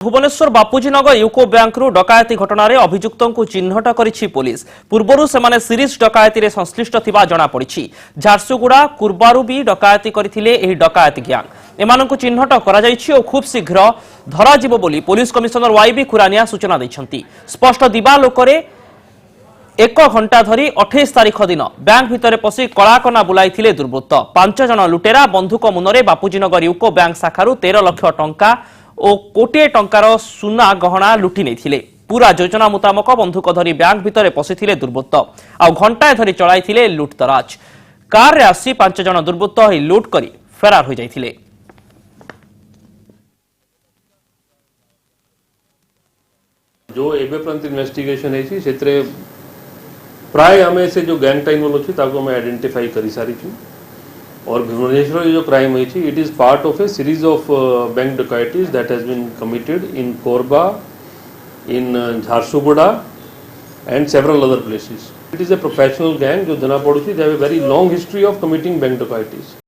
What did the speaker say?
Bhubaneswar बापुजीनगर UCO bank डकायती घटन अभियुक्त चिन्हट करिछि police. पूर्वरु सेमाने series डकायती संश्लिष्ट थिबा जणा पड़िछि। झारसुगुड़ा कुर्बारु भी डकायती करथिले एही डकायती ग्यांग। एमानंकु चिन्हट करा जाइछि ओ खूब शीघ्र धरा जिवो बोली पुलिस कमिशनर वाईबी खुरानिया सूचना दैछन्ति। स्पष्ट दिवालोकरे 1 घंटा धरी 28 तारिख दिन बैंक भितर पशि कलाकना बुलाइथिले दुर्वृत्त। 5 जन लुटेरा बंधुक मुନରେ बापुजीनगर यूको बैंक शाखारु 13 लाख टंका और कोटे टंकार सुना गहना लुटि नहीं। पूरा योजना मुताबक बंधुक धरी बैंक भितर पशिथिले दुर्वृत्त आ घंटाए धरी चलाइथिले लुटतराज। कार रे आसी 5 जन दुर्वृत्त लुट करी फेरार हो जाइथिले। जो एबे पर्यंत इन्वेस्टिगेशन है सेतरे प्राय आमे से जो गैंग टाइम अच्छी ताको मैं आइडेंटिफाई करी सारी छु। और भुवनेश्वर जो क्राइम है it is part of a series of bank dacoities that has been committed in Korba, in Jharsuguda and several other places. It is a professional gang जो जना पड़ुछि they have a very long history of committing bank डकैटीज।